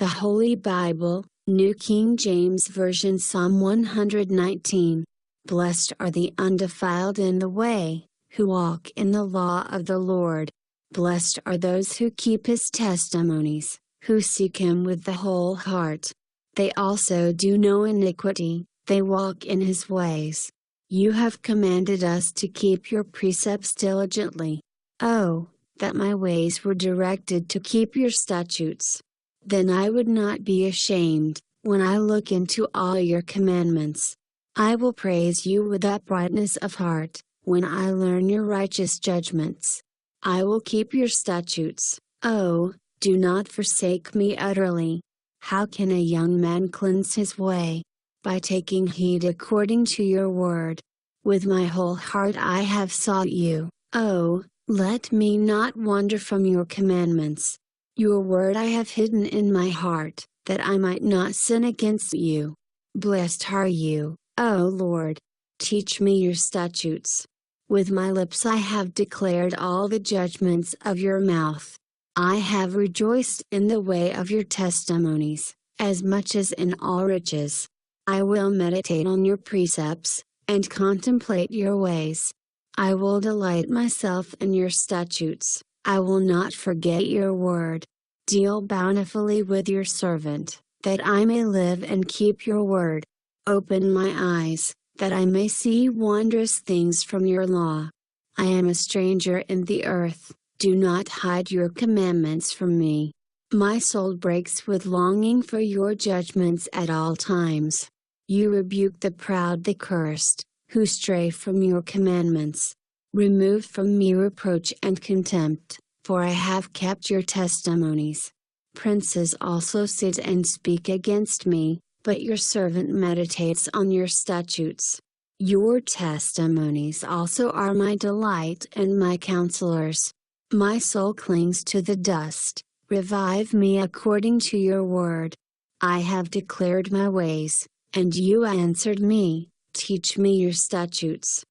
The Holy Bible, New King James Version, Psalm 119. Blessed are the undefiled in the way, who walk in the law of the Lord. Blessed are those who keep his testimonies, who seek him with the whole heart. They also do no iniquity, they walk in his ways. You have commanded us to keep your precepts diligently. Oh, that my ways were directed to keep your statutes. Then I would not be ashamed, when I look into all your commandments. I will praise you with uprightness of heart, when I learn your righteous judgments. I will keep your statutes. Oh, do not forsake me utterly. How can a young man cleanse his way? By taking heed according to your word. With my whole heart I have sought you. Oh, let me not wander from your commandments. Your word I have hidden in my heart, that I might not sin against you. Blessed are you, O Lord. Teach me your statutes. With my lips I have declared all the judgments of your mouth. I have rejoiced in the way of your testimonies, as much as in all riches. I will meditate on your precepts, and contemplate your ways. I will delight myself in your statutes. I will not forget your word. Deal bountifully with your servant, that I may live and keep your word. Open my eyes, that I may see wondrous things from your law. I am a stranger in the earth, do not hide your commandments from me. My soul breaks with longing for your judgments at all times. You rebuke the proud, the cursed, who stray from your commandments. Remove from me reproach and contempt, for I have kept your testimonies. Princes also sit and speak against me, but your servant meditates on your statutes. Your testimonies also are my delight and my counselors. My soul clings to the dust. Revive me according to your word. I have declared my ways, and you answered me. Teach me your statutes.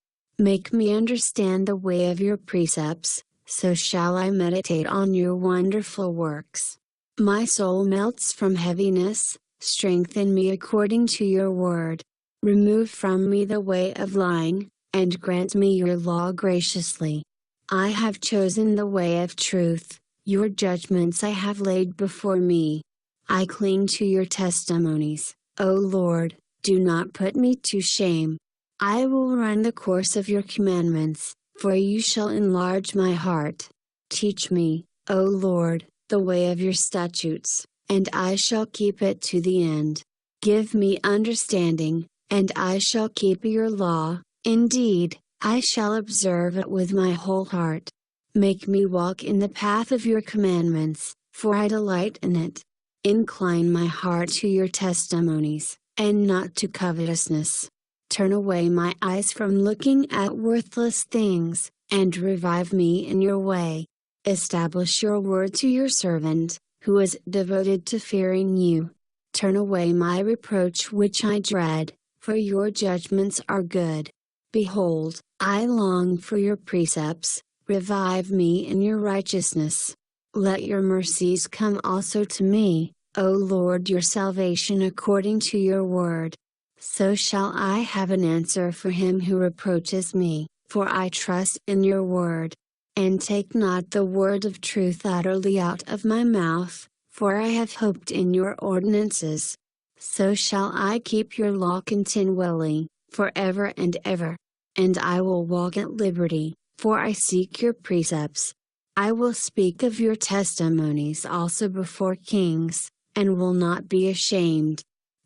Make me understand the way of your precepts, so shall I meditate on your wonderful works. My soul melts from heaviness, strengthen me according to your word. Remove from me the way of lying, and grant me your law graciously. I have chosen the way of truth, your judgments I have laid before me. I cling to your testimonies, O Lord, do not put me to shame. I will run the course of your commandments, for you shall enlarge my heart. Teach me, O Lord, the way of your statutes, and I shall keep it to the end. Give me understanding, and I shall keep your law, indeed, I shall observe it with my whole heart. Make me walk in the path of your commandments, for I delight in it. Incline my heart to your testimonies, and not to covetousness. Turn away my eyes from looking at worthless things, and revive me in your way. Establish your word to your servant, who is devoted to fearing you. Turn away my reproach which I dread, for your judgments are good. Behold, I long for your precepts, revive me in your righteousness. Let your mercies come also to me, O Lord, your salvation according to your word. So shall I have an answer for him who reproaches me, for I trust in your word. And take not the word of truth utterly out of my mouth, for I have hoped in your ordinances. So shall I keep your law continually, forever and ever. And I will walk at liberty, for I seek your precepts. I will speak of your testimonies also before kings, and will not be ashamed.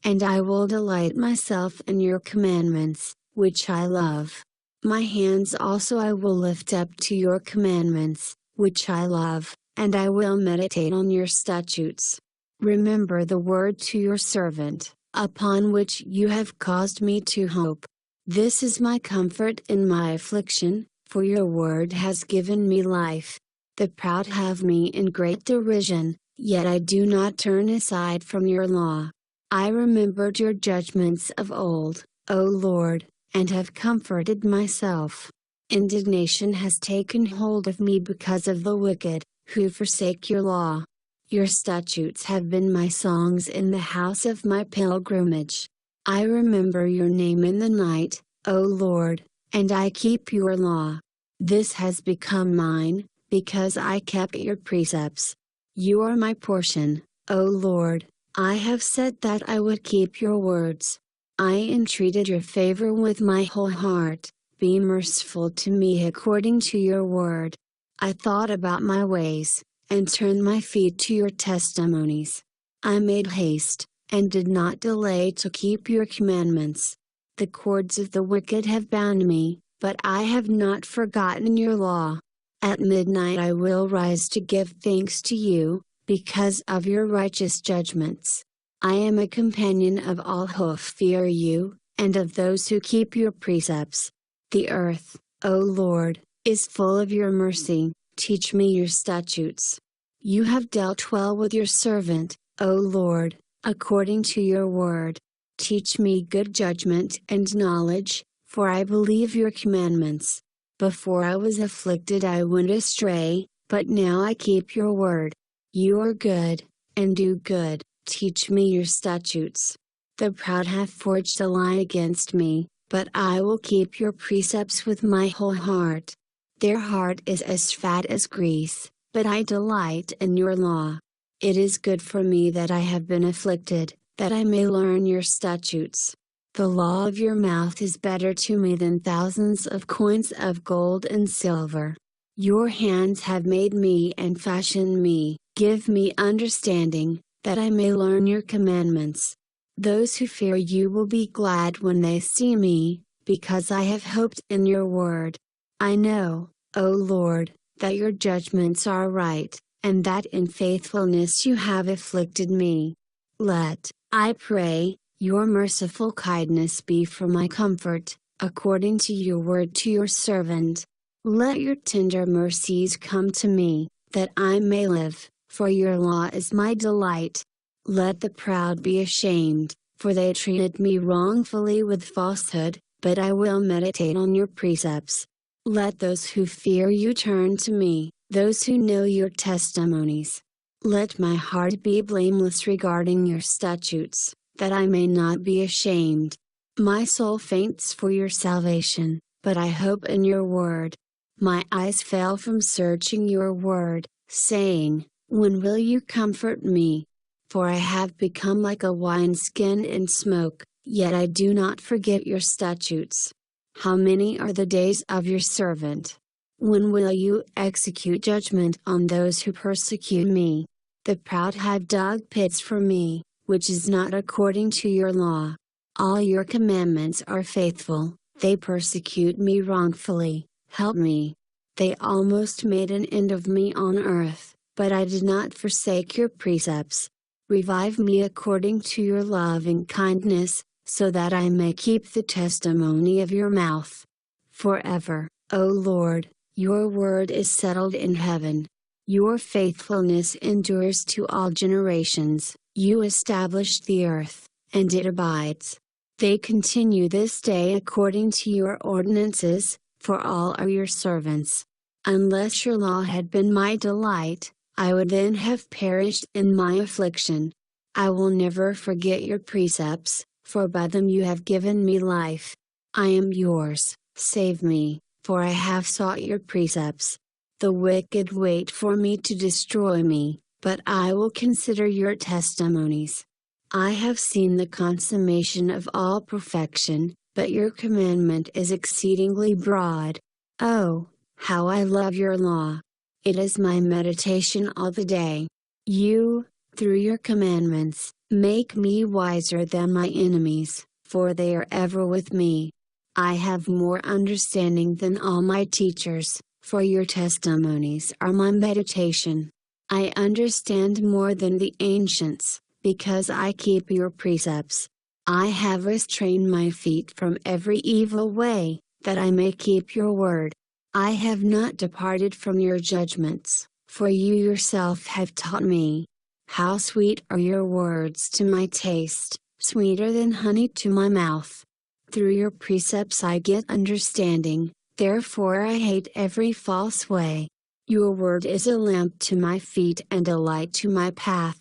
And I will delight myself in your commandments, which I love. My hands also I will lift up to your commandments, which I love, and I will meditate on your statutes. Remember the word to your servant, upon which you have caused me to hope. This is my comfort in my affliction, for your word has given me life. The proud have me in great derision, yet I do not turn aside from your law. I remembered your judgments of old, O Lord, and have comforted myself. Indignation has taken hold of me because of the wicked, who forsake your law. Your statutes have been my songs in the house of my pilgrimage. I remember your name in the night, O Lord, and I keep your law. This has become mine, because I kept your precepts. You are my portion, O Lord. I have said that I would keep your words. I entreated your favor with my whole heart. Be merciful to me according to your word. I thought about my ways, and turned my feet to your testimonies. I made haste, and did not delay to keep your commandments. The cords of the wicked have bound me, but I have not forgotten your law. At midnight I will rise to give thanks to you, because of your righteous judgments. I am a companion of all who fear you, and of those who keep your precepts. The earth, O Lord, is full of your mercy. Teach me your statutes. You have dealt well with your servant, O Lord, according to your word. Teach me good judgment and knowledge, for I believe your commandments. Before I was afflicted I went astray, but now I keep your word. You are good, and do good. Teach me your statutes. The proud have forged a lie against me, but I will keep your precepts with my whole heart. Their heart is as fat as grease, but I delight in your law. It is good for me that I have been afflicted, that I may learn your statutes. The law of your mouth is better to me than thousands of coins of gold and silver. Your hands have made me and fashioned me. Give me understanding, that I may learn your commandments. Those who fear you will be glad when they see me, because I have hoped in your word. I know, O Lord, that your judgments are right, and that in faithfulness you have afflicted me. Let, I pray, your merciful kindness be for my comfort, according to your word to your servant. Let your tender mercies come to me, that I may live, for your law is my delight. Let the proud be ashamed, for they treated me wrongfully with falsehood, but I will meditate on your precepts. Let those who fear you turn to me, those who know your testimonies. Let my heart be blameless regarding your statutes, that I may not be ashamed. My soul faints for your salvation, but I hope in your word. My eyes fail from searching your word, saying, when will you comfort me? For I have become like a wineskin in smoke, yet I do not forget your statutes. How many are the days of your servant? When will you execute judgment on those who persecute me? The proud have dug pits for me, which is not according to your law. All your commandments are faithful, they persecute me wrongfully. Help me. They almost made an end of me on earth, but I did not forsake your precepts. Revive me according to your loving kindness, so that I may keep the testimony of your mouth. Forever, O Lord, your word is settled in heaven. Your faithfulness endures to all generations. You established the earth, and it abides. They continue this day according to your ordinances, for all are your servants. Unless your law had been my delight, I would then have perished in my affliction. I will never forget your precepts, for by them you have given me life. I am yours, save me, for I have sought your precepts. The wicked wait for me to destroy me, but I will consider your testimonies. I have seen the consummation of all perfection, but your commandment is exceedingly broad. Oh, how I love your law! It is my meditation all the day. You, through your commandments, make me wiser than my enemies, for they are ever with me. I have more understanding than all my teachers, for your testimonies are my meditation. I understand more than the ancients, because I keep your precepts. I have restrained my feet from every evil way, that I may keep your word. I have not departed from your judgments, for you yourself have taught me. How sweet are your words to my taste, sweeter than honey to my mouth. Through your precepts I get understanding, therefore I hate every false way. Your word is a lamp to my feet and a light to my path.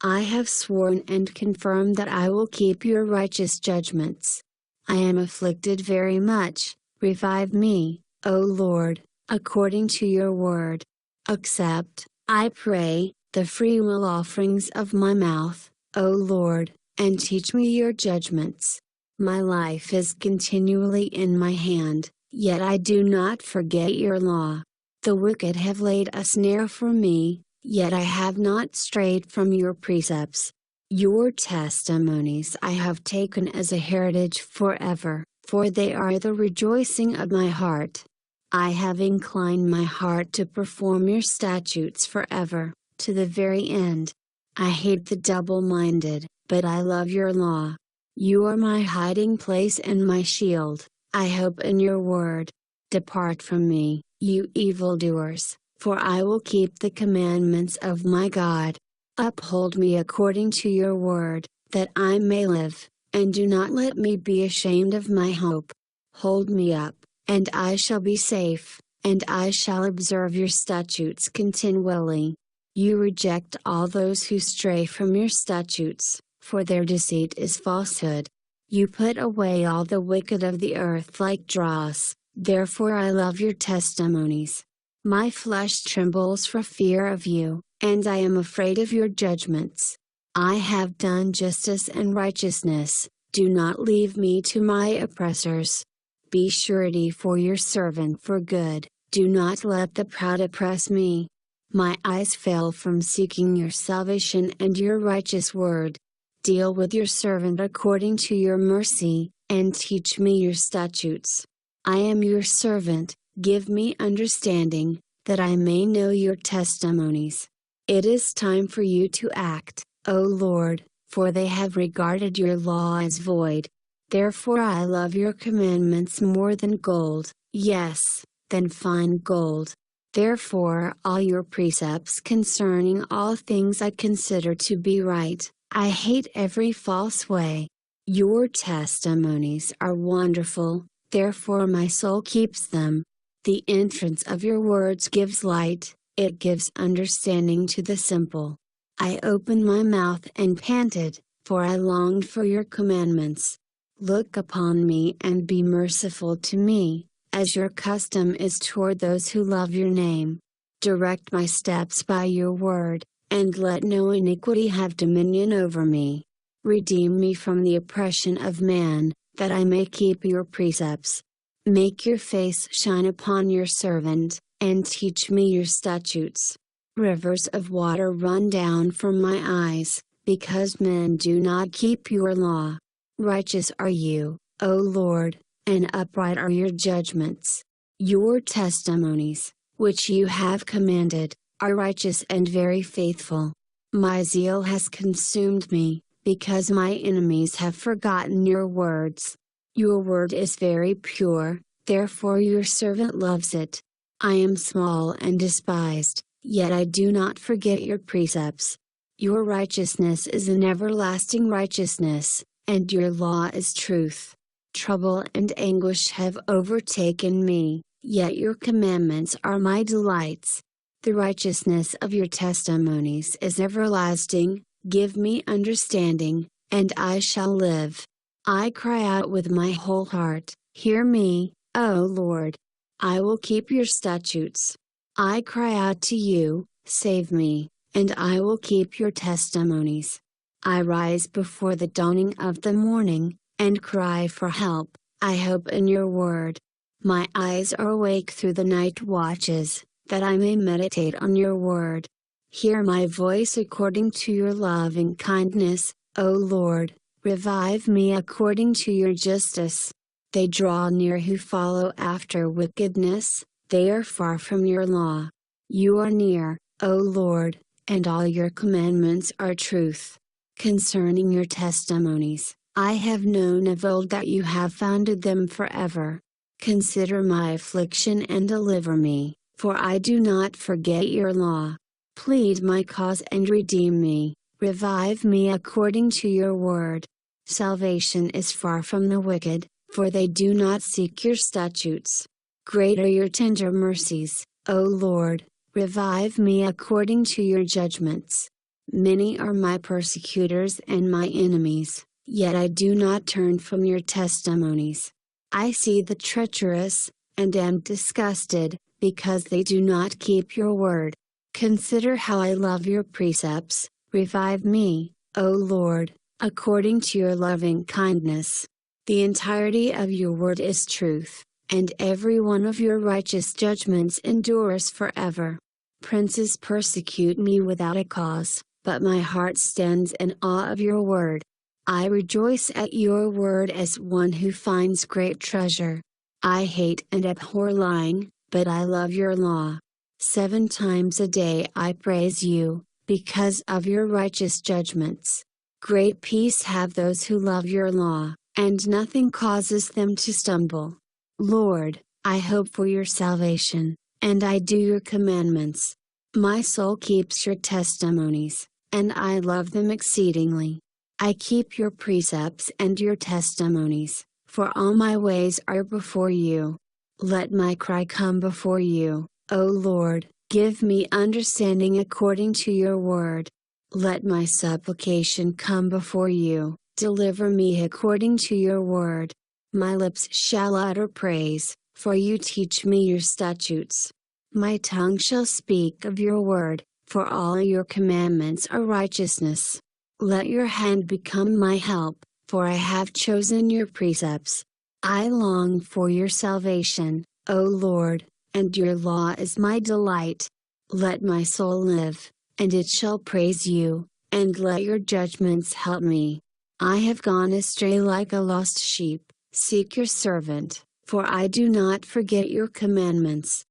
I have sworn and confirmed that I will keep your righteous judgments. I am afflicted very much, revive me, O Lord, according to your word. Accept, I pray, the freewill offerings of my mouth, O Lord, and teach me your judgments. My life is continually in my hand, yet I do not forget your law. The wicked have laid a snare for me, yet I have not strayed from your precepts. Your testimonies I have taken as a heritage forever, for they are the rejoicing of my heart. I have inclined my heart to perform your statutes forever, to the very end. I hate the double-minded, but I love your law. You are my hiding place and my shield. I hope in your word. Depart from me, you evildoers, for I will keep the commandments of my God. Uphold me according to your word, that I may live, and do not let me be ashamed of my hope. Hold me up, and I shall be safe, and I shall observe your statutes continually. You reject all those who stray from your statutes, for their deceit is falsehood. You put away all the wicked of the earth like dross, therefore I love your testimonies. My flesh trembles for fear of you, and I am afraid of your judgments. I have done justice and righteousness, do not leave me to my oppressors. Be surety for your servant for good, do not let the proud oppress me. My eyes fail from seeking your salvation and your righteous word. Deal with your servant according to your mercy, and teach me your statutes. I am your servant, give me understanding, that I may know your testimonies. It is time for you to act, O Lord, for they have regarded your law as void. Therefore I love your commandments more than gold, yes, than fine gold. Therefore all your precepts concerning all things I consider to be right. I hate every false way. Your testimonies are wonderful, therefore my soul keeps them. The entrance of your words gives light, it gives understanding to the simple. I opened my mouth and panted, for I longed for your commandments. Look upon me and be merciful to me, as your custom is toward those who love your name. Direct my steps by your word, and let no iniquity have dominion over me. Redeem me from the oppression of man, that I may keep your precepts. Make your face shine upon your servant, and teach me your statutes. Rivers of water run down from my eyes, because men do not keep your law. Righteous are you, O Lord, and upright are your judgments. Your testimonies, which you have commanded, are righteous and very faithful. My zeal has consumed me, because my enemies have forgotten your words. Your word is very pure, therefore your servant loves it. I am small and despised, yet I do not forget your precepts. Your righteousness is an everlasting righteousness, and your law is truth. Trouble and anguish have overtaken me, yet your commandments are my delights. The righteousness of your testimonies is everlasting, give me understanding, and I shall live. I cry out with my whole heart, hear me, O Lord. I will keep your statutes. I cry out to you, save me, and I will keep your testimonies. I rise before the dawning of the morning, and cry for help, I hope in your word. My eyes are awake through the night watches, that I may meditate on your word. Hear my voice according to your loving kindness, O Lord, revive me according to your justice. They draw near who follow after wickedness, they are far from your law. You are near, O Lord, and all your commandments are truth. Concerning your testimonies, I have known of old that you have founded them forever. Consider my affliction and deliver me, for I do not forget your law. Plead my cause and redeem me, revive me according to your word. Salvation is far from the wicked, for they do not seek your statutes. Great are your tender mercies, O Lord, Revive me according to your judgments. Many are my persecutors and my enemies, yet I do not turn from your testimonies. I see the treacherous, and am disgusted, because they do not keep your word. Consider how I love your precepts. Revive me, O Lord, according to your loving kindness. The entirety of your word is truth, and every one of your righteous judgments endures forever. Princes persecute me without a cause, but my heart stands in awe of your word. I rejoice at your word as one who finds great treasure. I hate and abhor lying, but I love your law. 7 times a day I praise you, because of your righteous judgments. Great peace have those who love your law, and nothing causes them to stumble. Lord, I hope for your salvation, and I do your commandments. My soul keeps your testimonies, and I love them exceedingly. I keep your precepts and your testimonies, for all my ways are before you. Let my cry come before you, O Lord, give me understanding according to your word. Let my supplication come before you, deliver me according to your word. My lips shall utter praise, for you teach me your statutes. My tongue shall speak of your word, for all your commandments are righteousness. Let your hand become my help, for I have chosen your precepts. I long for your salvation, O Lord, and your law is my delight. Let my soul live, and it shall praise you, and let your judgments help me. I have gone astray like a lost sheep. Seek your servant, for I do not forget your commandments.